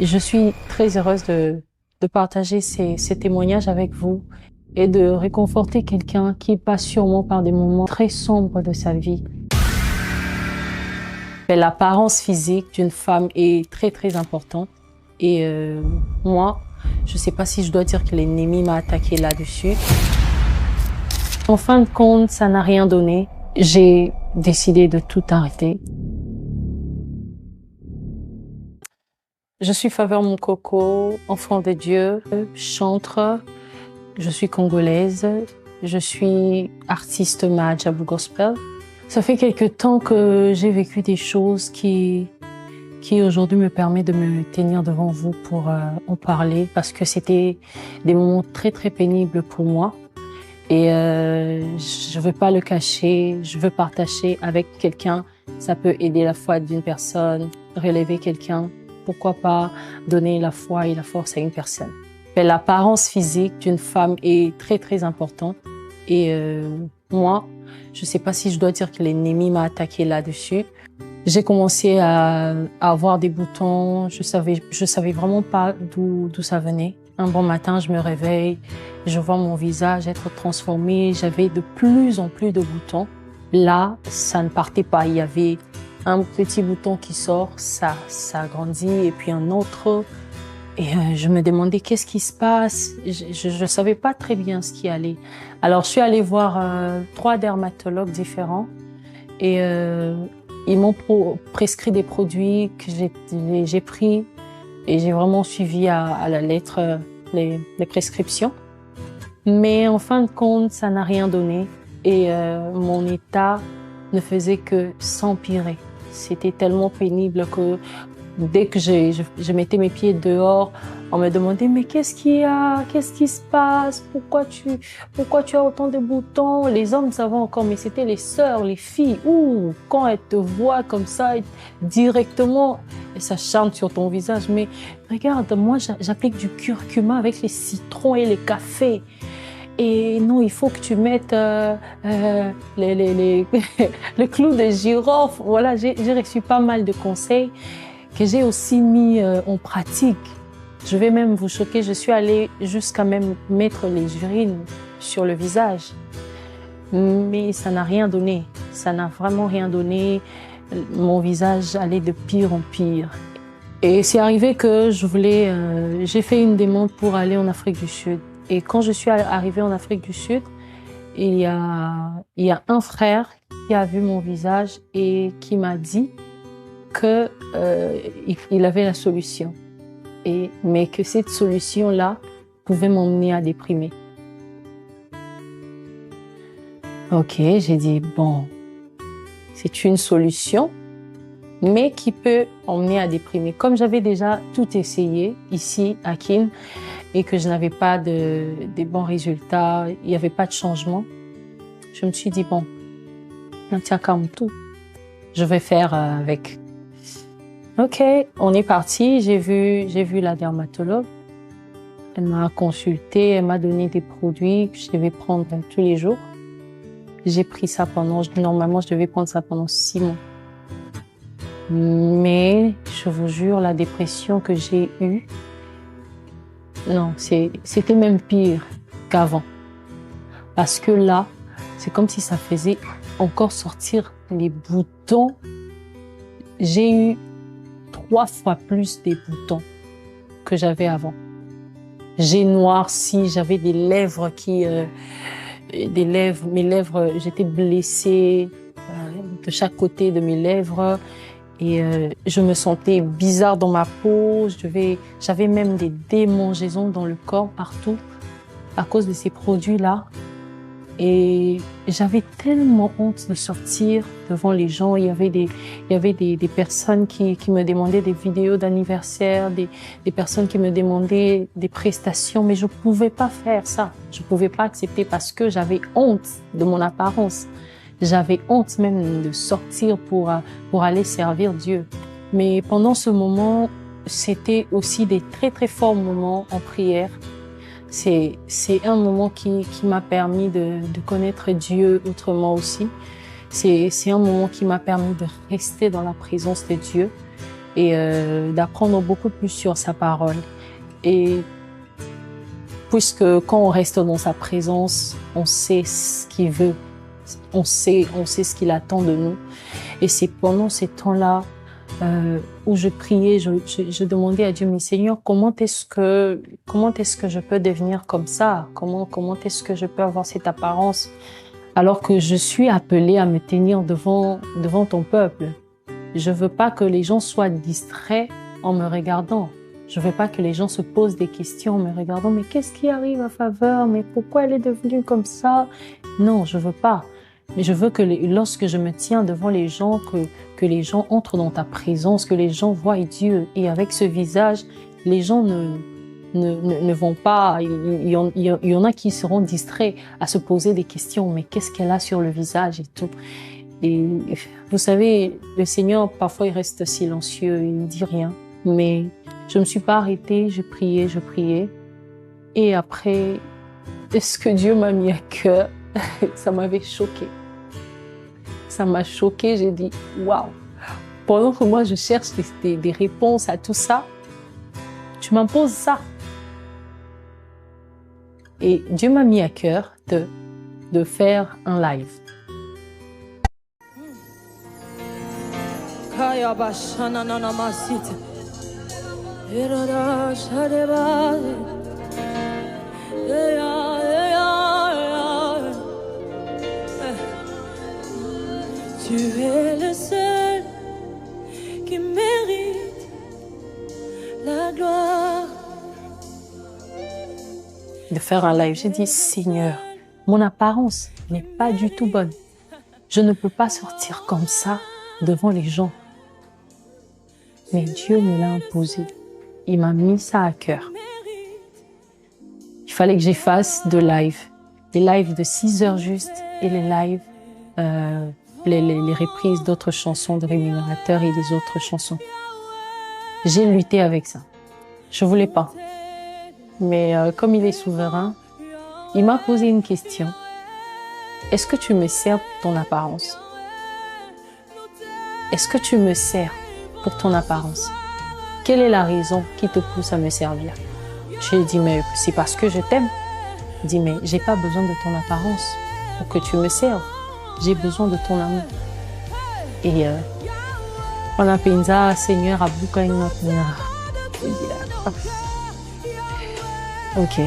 Je suis très heureuse de partager ces témoignages avec vous et de réconforter quelqu'un qui passe sûrement par des moments très sombres de sa vie. L'apparence physique d'une femme est très importante et moi, je ne sais pas si je dois dire que l'ennemi m'a attaqué là-dessus. En fin de compte, ça n'a rien donné. J'ai décidé de tout arrêter. Je suis Faveur Moukoko, enfant de Dieu, chantre, je suis congolaise, je suis artiste Mahajabu Gospel. Ça fait quelque temps que j'ai vécu des choses qui aujourd'hui me permettent de me tenir devant vous pour en parler parce que c'était des moments très pénibles pour moi. Et je veux pas le cacher, je veux partager avec quelqu'un. Ça peut aider la foi d'une personne, relever quelqu'un. Pourquoi pas donner la foi et la force à une personne. L'apparence physique d'une femme est très importante. Et moi, je sais pas si je dois dire que l'ennemi m'a attaqué là-dessus. J'ai commencé à avoir des boutons. Je savais vraiment pas d'où ça venait. Un bon matin, je me réveille, je vois mon visage être transformé. J'avais de plus en plus de boutons. Là, ça ne partait pas. Il y avait un petit bouton qui sort, ça grandit, et puis un autre. Et je me demandais qu'est-ce qui se passe. Je savais pas très bien ce qui allait. Alors, je suis allée voir 3 dermatologues différents et ils m'ont prescrit des produits que j'ai pris et j'ai vraiment suivi à la lettre les prescriptions. Mais en fin de compte, ça n'a rien donné et mon état ne faisait que s'empirer. C'était tellement pénible que dès que je mettais mes pieds dehors, on me demandait mais qu'est-ce qu'il y a, qu'est-ce qui se passe, pourquoi tu as autant de boutons. Les hommes savaient encore, mais c'était les sœurs, les filles. Ouh, quand elles te voient comme ça directement, et ça chante sur ton visage. Mais regarde, moi j'applique du curcuma avec les citrons et les cafés. Et non, il faut que tu mettes le clou de girofle. Voilà, j'ai reçu pas mal de conseils que j'ai aussi mis en pratique. Je vais même vous choquer, je suis allée jusqu'à même mettre les urines sur le visage. Mais ça n'a rien donné. Ça n'a vraiment rien donné. Mon visage allait de pire en pire. Et c'est arrivé que j'ai fait une demande pour aller en Afrique du Sud. Et quand je suis arrivée en Afrique du Sud, il y a un frère qui a vu mon visage et qui m'a dit que il avait la solution, mais que cette solution-là pouvait m'emmener à déprimer. Ok, j'ai dit bon, c'est une solution, mais qui peut emmener à déprimer. Comme j'avais déjà tout essayé ici à Kin et que je n'avais pas des bons résultats, il n'y avait pas de changement, je me suis dit bon, tiens comme tout, je vais faire avec. Ok, on est parti. J'ai vu la dermatologue. Elle m'a consulté, elle m'a donné des produits que je devais prendre tous les jours. J'ai pris ça normalement, je devais prendre ça pendant 6 mois. Mais je vous jure, la dépression que j'ai eue, non, c'était même pire qu'avant. Parce que là, c'est comme si ça faisait encore sortir les boutons. J'ai eu 3 fois plus des boutons que j'avais avant. J'ai noirci, j'avais des lèvres mes lèvres, j'étais blessée de chaque côté de mes lèvres et je me sentais bizarre dans ma peau. J'avais même des démangeaisons dans le corps partout à cause de ces produits-là. Et j'avais tellement honte de sortir devant les gens. Il y avait des personnes qui me demandaient des vidéos d'anniversaire, des personnes qui me demandaient des prestations, mais je pouvais pas faire ça. Je pouvais pas accepter parce que j'avais honte de mon apparence. J'avais honte même de sortir pour aller servir Dieu. Mais pendant ce moment, c'était aussi des très forts moments en prière. C'est un moment qui m'a permis de connaître Dieu autrement aussi. C'est un moment qui m'a permis de rester dans la présence de Dieu. et d'apprendre beaucoup plus sur sa parole. Et puisque quand on reste dans sa présence, on sait ce qu'il veut, on sait ce qu'il attend de nous. Et c'est pendant ces temps-là où je priais, je demandais à Dieu, mais Seigneur, comment est-ce que je peux devenir comme ça? Comment est-ce que je peux avoir cette apparence alors que je suis appelée à me tenir devant ton peuple? Je veux pas que les gens soient distraits en me regardant. Je veux pas que les gens se posent des questions en me regardant. Mais qu'est-ce qui arrive à Faveur? Mais pourquoi elle est devenue comme ça? Non, je veux pas. Mais je veux que lorsque je me tiens devant les gens, que les gens entrent dans ta présence, que les gens voient Dieu. Et avec ce visage, les gens ne vont pas, il y en a qui seront distraits à se poser des questions. Mais qu'est-ce qu'elle a sur le visage et tout? Et vous savez, le Seigneur, parfois, il reste silencieux, il ne dit rien. Mais je me suis pas arrêtée, je priais. Et après, ce que Dieu m'a mis à cœur, ça m'avait choquée. Ça m'a choquée, j'ai dit, waouh! Pendant que moi, je cherche des réponses à tout ça, tu m'imposes ça. Et Dieu m'a mis à cœur de faire un live. Tu es le seul qui mérite la gloire. De faire un live, j'ai dit, Seigneur, mon apparence n'est pas du tout bonne. Je ne peux pas sortir comme ça devant les gens. Mais Dieu me l'a imposé. Il m'a mis ça à cœur. Il fallait que j'efface de live. Les lives de 6 heures juste et les lives, les reprises d'autres chansons de Rémunérateur et des autres chansons. J'ai lutté avec ça. Je voulais pas. Mais comme il est souverain, il m'a posé une question. Est-ce que tu me sers pour ton apparence? Est-ce que tu me sers pour ton apparence? Quelle est la raison qui te pousse à me servir? J'ai dit, mais c'est parce que je t'aime. Il dit, mais j'ai pas besoin de ton apparence pour que tu me serves. J'ai besoin de ton amour. Et on a pensé, Seigneur, à ok.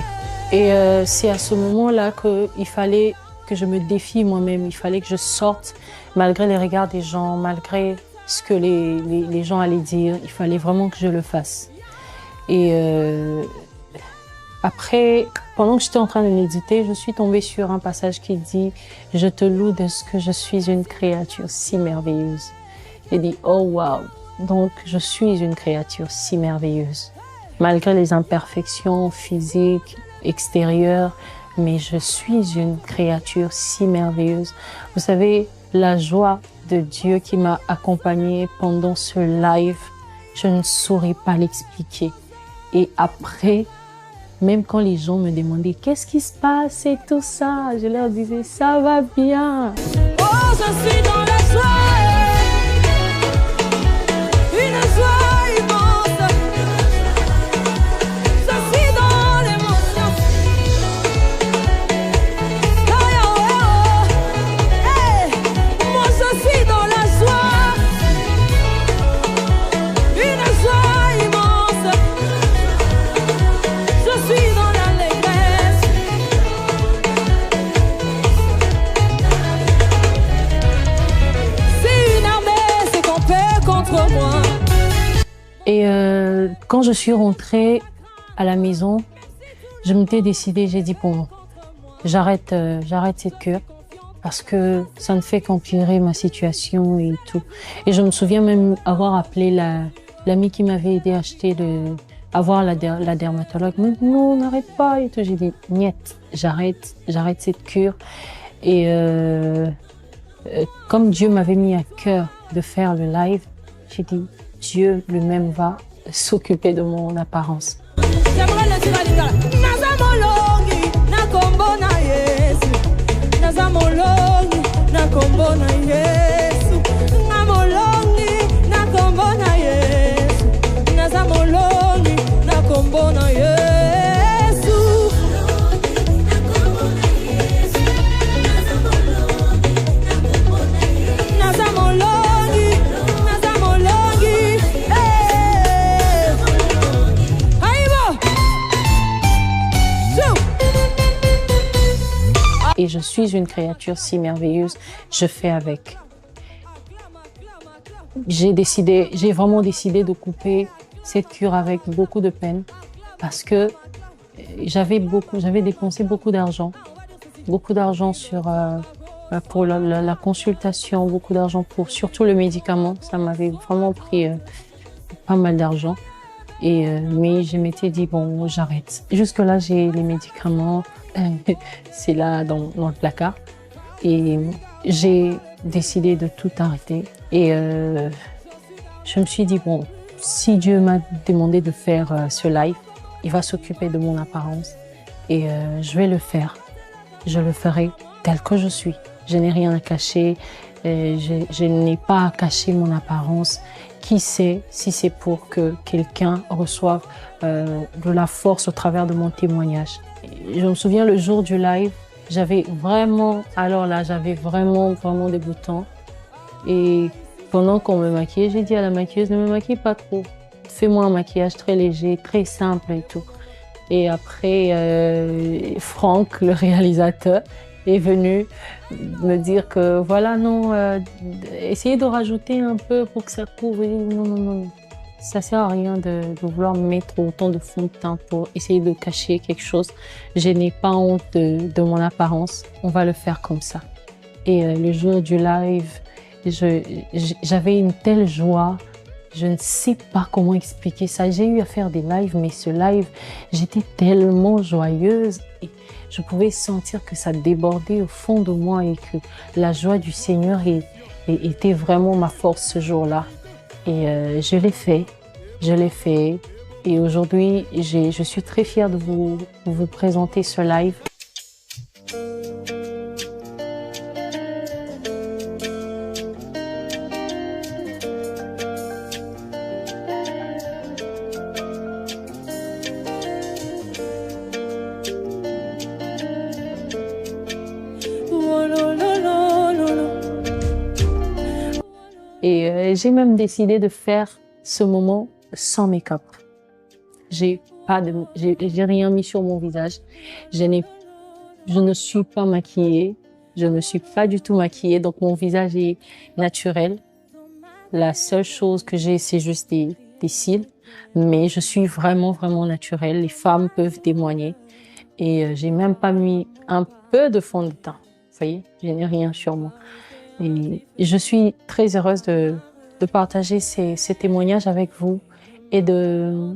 Et c'est à ce moment-là qu'il fallait que je me défie moi-même. Il fallait que je sorte, malgré les regards des gens, malgré ce que les gens allaient dire. Il fallait vraiment que je le fasse. Et après, pendant que j'étais en train de méditer, je suis tombée sur un passage qui dit « Je te loue de ce que je suis une créature si merveilleuse. » J'ai dit « Oh wow !» Donc, je suis une créature si merveilleuse. Malgré les imperfections physiques, extérieures, mais je suis une créature si merveilleuse. Vous savez, la joie de Dieu qui m'a accompagnée pendant ce live, je ne saurais pas l'expliquer. Et après, même quand les gens me demandaient qu'est-ce qui se passe et tout ça, je leur disais ça va bien. Oh, je suis dans la joie, une joie immense. Je suis dans l'émotion. Hey, moi je suis dans la joie, une joie immense. Je suis dans l'allégresse. C'est une armée, c'est campé contre moi. Et quand je suis rentrée à la maison, je m'étais décidée, j'ai dit bon, j'arrête cette cure parce que ça ne fait qu'empirer ma situation et tout. Et je me souviens même avoir appelé l'amie qui m'avait aidé à acheter avoir la dermatologue. Mais non, n'arrête pas et tout. J'ai dit niet, j'arrête cette cure. Et comme Dieu m'avait mis à cœur de faire le live, j'ai dit Dieu lui-même va s'occuper de mon apparence. J'aimerais le dire à l'État. Nazamolongi, nakombo na Yesu. Nazamolongi, nakombo na Yesu. Namolongi, nakombo na Yesu. naza molongi na kombo na Yesu. Naza molongi, hey. Aïbo. Et je suis une créature si merveilleuse, je fais avec. J'ai vraiment décidé de couper cette cure avec beaucoup de peine parce que j'avais dépensé beaucoup d'argent pour la consultation, beaucoup d'argent pour surtout le médicament. Ça m'avait vraiment pris pas mal d'argent. Mais je m'étais dit, bon, j'arrête. Jusque-là, j'ai les médicaments, c'est là dans le placard. Et j'ai décidé de tout arrêter. Et je me suis dit, bon, si Dieu m'a demandé de faire ce live, il va s'occuper de mon apparence. Et je vais le faire. Je le ferai tel que je suis. Je n'ai rien à cacher. Je n'ai pas à cacher mon apparence. Qui sait si c'est pour que quelqu'un reçoive de la force au travers de mon témoignage. Je me souviens le jour du live, j'avais vraiment dégoûtant. Et pendant qu'on me maquillait, j'ai dit à la maquilleuse, ne me maquille pas trop. Fais-moi un maquillage très léger, très simple et tout. Et après, Franck, le réalisateur, est venu me dire que voilà, non, essayez de rajouter un peu pour que ça couvre. Non. Ça sert à rien de vouloir mettre autant de fond de teint pour essayer de cacher quelque chose. Je n'ai pas honte de mon apparence. On va le faire comme ça. Et le jour du live, j'avais une telle joie. Je ne sais pas comment expliquer ça. J'ai eu à faire des lives, mais ce live, j'étais tellement joyeuse. Et je pouvais sentir que ça débordait au fond de moi et que la joie du Seigneur était vraiment ma force ce jour-là. Et je l'ai fait. Et aujourd'hui, je suis très fière de vous présenter ce live. Et j'ai même décidé de faire ce moment sans make-up. J'ai rien mis sur mon visage. Je ne suis pas maquillée. Je ne suis pas du tout maquillée. Donc mon visage est naturel. La seule chose que j'ai, c'est juste des cils. Mais je suis vraiment naturelle. Les femmes peuvent témoigner. Et j'ai même pas mis un peu de fond de teint. Vous voyez, je n'ai rien sur moi. Et je suis très heureuse de partager ces témoignages avec vous et de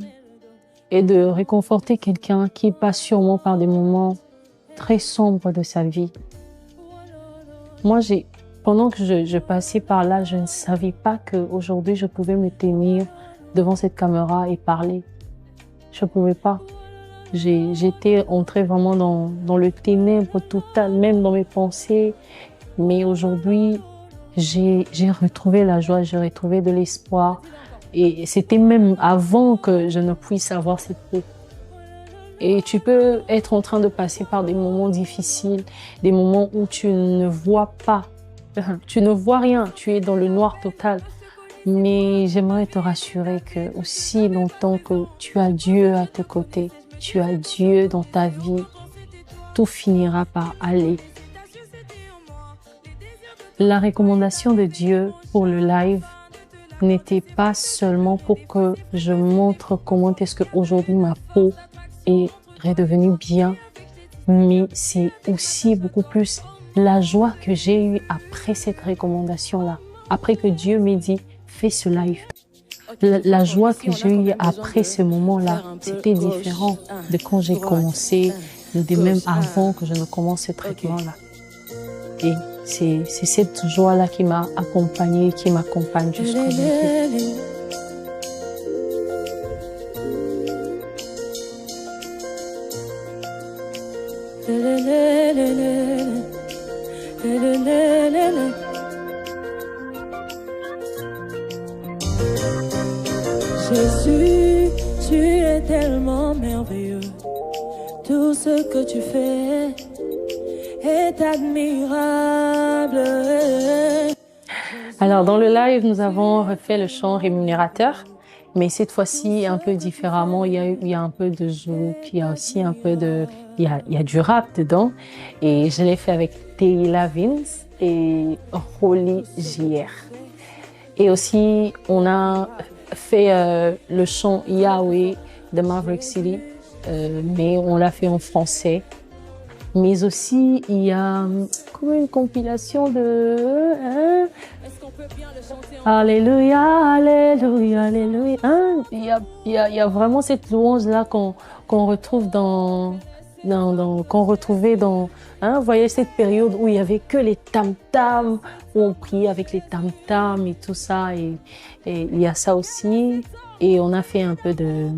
réconforter quelqu'un qui passe sûrement par des moments très sombres de sa vie. Moi, pendant que je passais par là, je ne savais pas qu'aujourd'hui je pouvais me tenir devant cette caméra et parler. Je ne pouvais pas. J'étais entrée vraiment dans le ténèbre total, même dans mes pensées. Mais aujourd'hui, j'ai retrouvé la joie, j'ai retrouvé de l'espoir. Et c'était même avant que je ne puisse avoir cette paix. Et tu peux être en train de passer par des moments difficiles, des moments où tu ne vois pas, tu ne vois rien, tu es dans le noir total. Mais j'aimerais te rassurer que aussi longtemps que tu as Dieu à tes côtés, tu as Dieu dans ta vie, tout finira par aller. La recommandation de Dieu pour le live n'était pas seulement pour que je montre comment est-ce qu'aujourd'hui ma peau est redevenue bien, mais c'est aussi beaucoup plus la joie que j'ai eue après cette recommandation-là. Après que Dieu m'ait dit, fais ce live. La joie que j'ai eue après ce moment-là, c'était différent de quand j'ai commencé, de même avant que je ne commence ce traitement-là. Et c'est cette joie-là qui m'a accompagnée, qui m'accompagne jusqu'aujourd'hui. Jésus. tellement merveilleux. Tout ce que tu fais est admirable. Alors, dans le live, nous avons refait le chant rémunérateur, mais cette fois-ci un peu différemment. Il y a un peu de zouk, il y a aussi un peu de... Il y a du rap dedans. Et je l'ai fait avec Taylor Vince et Rolly JR. Et aussi, on a fait le chant Yahweh de Maverick City, mais on l'a fait en français. Mais aussi, il y a comme une compilation de... Alléluia, Alléluia, Alléluia. Hein? Il y a vraiment cette louange-là qu'on retrouve qu'on retrouvait dans... Hein? Vous voyez cette période où il y avait que les tam-tams, où on priait avec les tam-tams et tout ça. Et il y a ça aussi. Et on a fait un peu de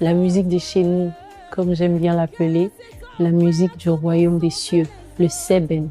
la musique de chez nous, comme j'aime bien l'appeler, la musique du royaume des cieux, le Seben.